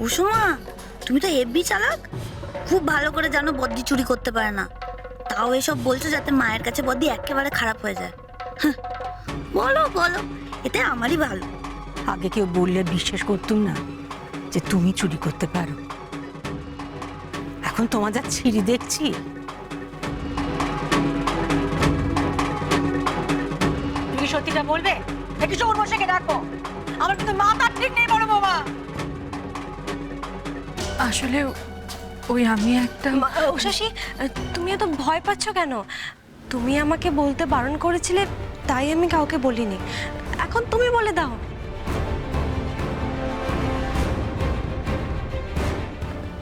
কুসুমা, তুমি তো হেব্বি চালাক। খুব ভালো করে জানো বদ্দি চুরি করতে পারে না, তাও এসব বলছো যাতে মায়ের কাছে বদ্দি একেবারে খারাপ হয়ে যায়। হাহ, বলো বলো, এতে আমারই ভালো। আগে কেউ বললে বিশ্বাস করতুম না যে তুমি চুরি করতে পারো। এখন তোমার যা ছিঁড়ি দেখছি। তুমি সত্যিটা বলবে নাকি চোর বসেকে ডাকবো? আমার কিন্তু মাথা ঠিক নেই বড় বাবা। আসলে ওই আমি একটা উষাসী, তুমি এত ভয় পাচ্ছ কেন? তুমি আমাকে বলতে বারণ করেছিলে, তাই আমি কাউকে বলিনি। এখন তুমি বলে দাও।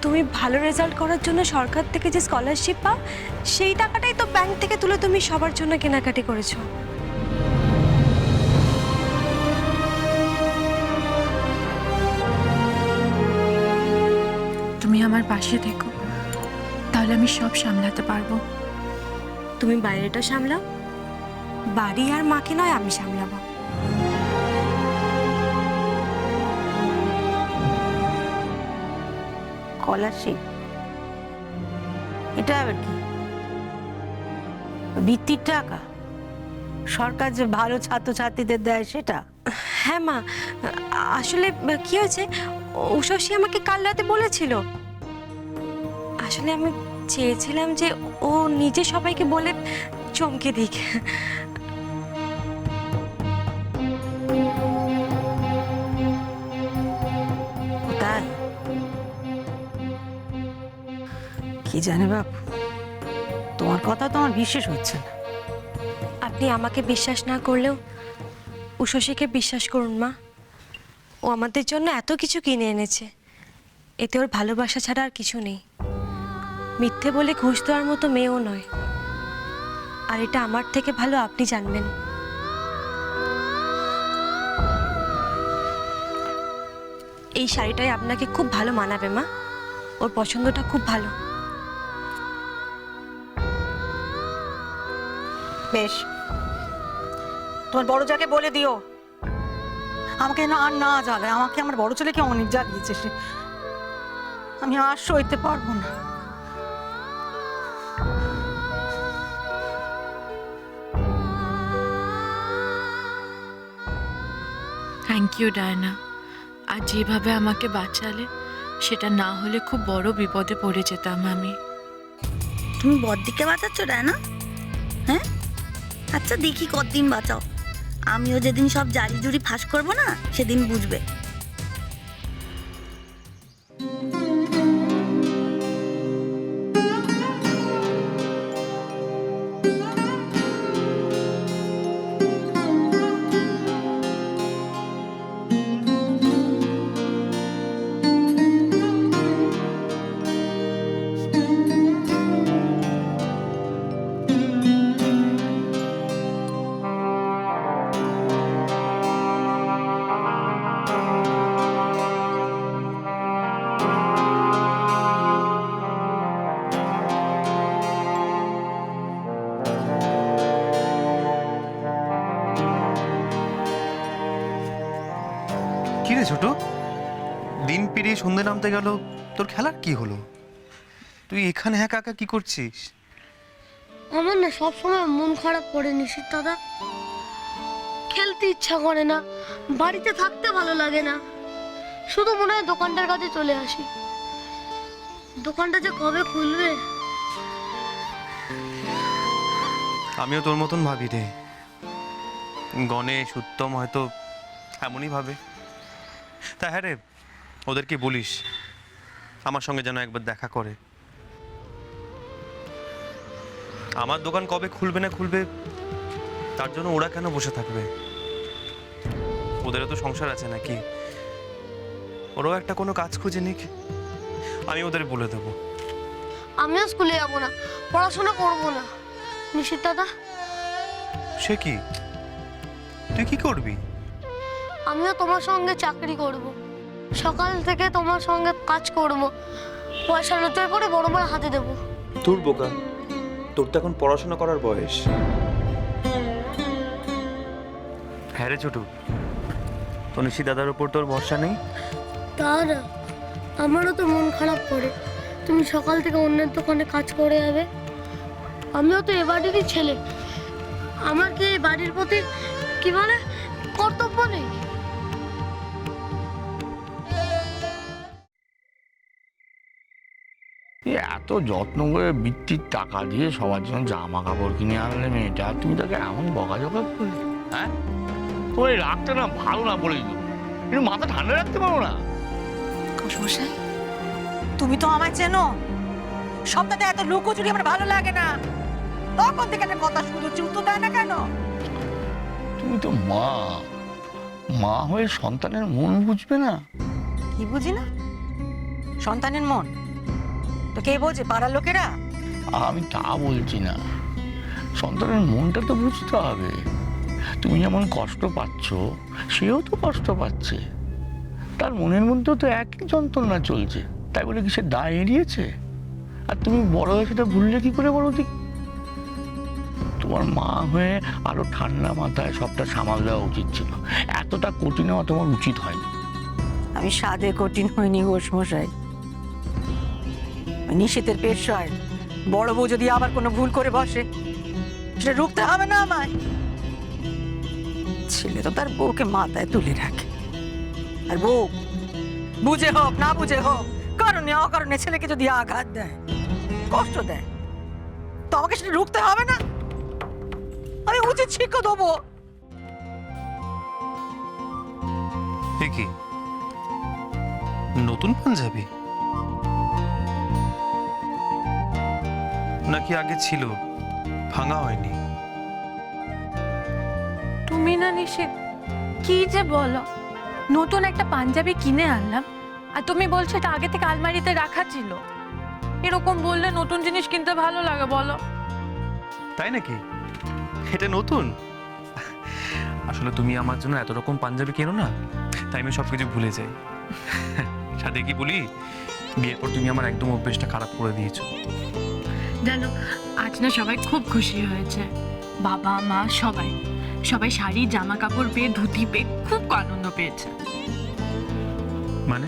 তুমি ভালো রেজাল্ট করার জন্য সরকার থেকে যে স্কলারশিপ পাও, সেই টাকাটাই তো ব্যাংক থেকে তুলে তুমি সবার জন্য কেনাকাটি করেছো। তুমি আমার পাশে থেকো, তাহলে আমি সব সামলাতে পারবো। তুমি বাইরেটা সামলাও, বাড়ি আর মাকে নয় আমি সামলাবো। স্কলারশিপ? এটা আবার কি? বৃত্তির টাকা সরকার যে ভালো ছাত্রছাত্রীদের দেয় সেটা? হ্যাঁ মা, আসলে কি হয়েছে, উষাসী আমাকে কাল রাতে বলেছিল। আসলে আমি চেয়েছিলাম যে ও নিজে সবাইকে বলে চমকে দিক। তাই? কি জানে বাবু, তোমার কথা তো আমার বিশ্বাস হচ্ছে না। আপনি আমাকে বিশ্বাস না করলেও উষাসীকে বিশ্বাস করুন মা। ও আমাদের জন্য এত কিছু কিনে এনেছে, এতে ওর ভালোবাসা ছাড়া আর কিছু নেই। মিথ্যে বলে ঘুষ দেওয়ার মতো মেয়েও নয়। আর এটা আমার থেকে ভালো আপনি জানবেন। এই শাড়িটাই আপনাকে খুব ভালো মানাবে মা, ওর পছন্দটা খুব ভালো। বেশ, তোমার বড় যাকে বলে দিও আমাকে না আর না জ্বালায়। আমাকে আমার বড় ছেলেকে অনেক জ্বালিয়েছে সে, আমি আর সইতে পারবো না। Thank you Diana. আর যেভাবে আমাকে বাঁচালে, সেটা না হলে খুব বড় বিপদে পড়ে যেতাম আমি। তুমি বদ্দিকে বাঁচাচ্ছ না? হ্যাঁ, আচ্ছা দেখি কতদিন বাঁচাও। আমিও যেদিন সব জারি জুরি ফাঁস করবো না, সেদিন বুঝবে। কি রে ছোট, দিন পেরিয়ে সন্ধে নামতে গেল, তোর খেলার কি হলো? তুই এখানে একা একা কি করছিস? আমার না সবসময় মন খারাপ করে নিশিত দাদা। খেলতে ইচ্ছা করে না, বাড়িতে থাকতে ভালো লাগে না, শুধু মনে হয় দোকানটার কাছে চলে আসি। দোকানটা যে কবে খুলবে। আমিও তোর মতন ভাবি রে। গণেশ উত্তম হয়তো এমনই ভাবে। তা হ্যাঁ রে, ওদেরকে বলিস আমার সঙ্গে যেন একবার দেখা করে। আমার দোকান কবে খুলবে না খুলবে তার জন্য ওরা কেন বসে থাকবে? ওদেরও তো সংসার আছে নাকি? ওরাও একটা কোনো কাজ খুঁজে নিক, আমি ওদের বলে দেবো। আমিও স্কুলে যাবো না, পড়াশোনা করবো না নিশিত দাদা। সে কি, তুই কি করবি? আমিও তোমার সঙ্গে চাকরি করব, সকাল থেকে তোমার সঙ্গে কাজ করব, পয়সা রোজগার করে বড় মার হাতে দেবো। তোর বোকা, তোর তো এখন পড়াশোনা করার বয়স। হ্যাঁ রে ছোটু, তনুষী দাদার উপর তোর ভরসা নেই? তা না, আমারও তো মন খারাপ করে। তুমি সকাল থেকে অন্যের দোকানে কাজ করে যাবে। আমিও তো এ বাড়িরই ছেলে, আমার কি এই বাড়ির প্রতি কি বলে কর্তব্য নেই? এত যত্ন করে বৃত্তির টাকা দিয়ে সবার জন্য জামা কাপড় কিনে আনলে মেয়েটা, তুমি তাকে এমন বকাঝকা করলে? হ্যাঁ, তোমার এই রাগটা না ভালো না বলেই তো। একটু মাথা ঠান্ডা রাখতে পারো না? ঘোষমশাই, তুমি তো আমায় চেনো, সবটাতে এত লুকোচুরি আমার ভালো লাগে না। তখন থেকে একটা কথা শুধু উত্তর দেয় না কেন? তুমি তো মা, মা হয়ে সন্তানের মন বুঝবে না? কি বুঝি না? সন্তানের মন তো কে বোঝে? পাড়ার লোকেরা? আমি তা বলছি না, সন্তানের মনটা তো বুঝতে হবে। তুমি যেমন কষ্ট পাচ্ছ, সেও তো কষ্ট পাচ্ছে। তার মনের মধ্যেও তো একই যন্ত্রণা চলছে, তাই বলে কি সে দায় এড়িয়েছে? আর তুমি বড় হয়ে সেটা ভুললে কি করে বলো দেখি? তোমার মা হয়ে আরো ঠান্ডা মাথায় সবটা সামাল দেওয়া উচিত ছিল। এতটা কঠিন হওয়া তোমার উচিত হয়নি। আমি সাধে কঠিন হয়নি ঘোষমশাই। নিষেধের পেশায় বড় বউ যদি আবার কোনো ভুল করে বসে, সেটা রুখতে হবে না আমায়? ছেলে তো তার বউকে মাথায় তুলে রাখে, আর বউ বুঝে হোক না বুঝে হোক, কারণে অকারণে ছেলেকে যদি আঘাত দেয়, কষ্ট দেয়, তো আমাকে সেটা রুখতে হবে না? আমি উচিত শিক্ষা দেবো। এ কি নতুন পাঞ্জাবি নাকি আগে ছিল, ভাঙা হয়নি? তুমি না নিশিত, কি যে বলো, নতুন একটা পাঞ্জাবি কিনে আনলাম আর তুমি বলছো এটা আগে থেকে আলমারিতে রাখা ছিল। এরকম বললে নতুন জিনিস কিনতে ভালো লাগে বলো? তাই নাকি? এটা নতুন? আসলে তুমি আমার জন্য এত রকম পাঞ্জাবি কেনো না, তাই আমি সবকিছু ভুলে যাই। সাথে কি বলি, বিয়ের পর তুমি আমার একদম অভ্যেসটা খারাপ করে দিয়েছো। জানো, আজ না সবাই খুব খুশি হয়েছে, বাবা মা সবাই সবাই শাড়ি জামা কাপড় পেয়ে, ধুতি পেয়ে খুব আনন্দ পেয়েছে। মানে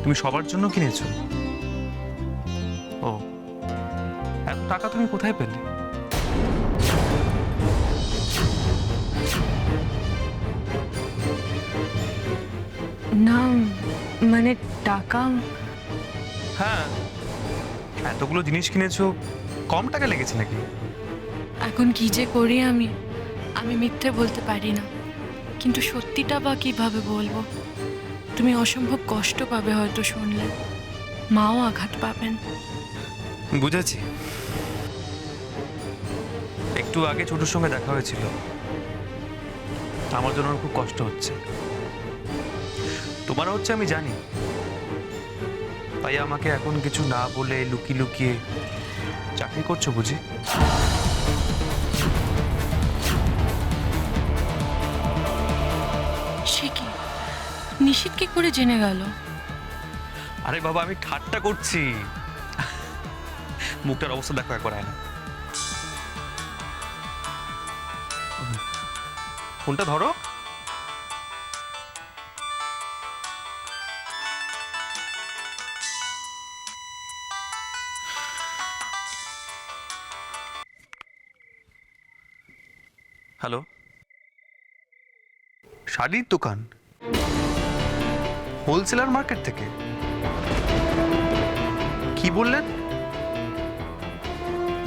তুমি সবার জন্য কিনেছো? ও, এত টাকা তুমি কোথায় পেলে? না মানে টাকা, হ্যাঁ, এতগুলো জিনিস কিনেছো, কম টাকা লেগেছে নাকি? এখন কি যে করি আমি মিথ্যে বলতে পারি না, কিন্তু সত্যিটা বা কিভাবে বলবো? তুমি অসম্ভব কষ্ট পাবে হয়তো শুনলে, মাও আঘাত পাবেন। বুঝেছি। একটু আগে ছোটুর সঙ্গে দেখা হয়েছিল, আমার জন্য ওর খুব কষ্ট হচ্ছে। তোমার হচ্ছে আমি জানি, তাই আমাকে এখন কিছু না বলে লুকিয়ে লুকিয়ে চাকরি করছো বুঝি? সে কি, নিশিত কি করে জেনে গেল? আরে বাবা, আমি ঠাট্টা করছি। মুখটার অবস্থা দেখো একবার, আয় না। ফোনটা ধরো। হ্যালো, শাড়ির দোকান? হোলসেলার মার্কেট থেকে? কি বললেন?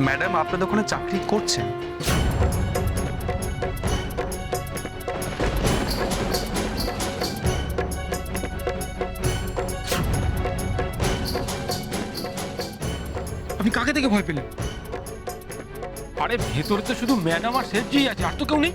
ম্যাডাম আপনাদের ওখানে চাকরি করছেন? আপনি কাকে থেকে ভয় পেলেন? আরে ভেতরে তো শুধু ম্যাডাম আর শেঠজি আছে, আর তো কেউ নেই।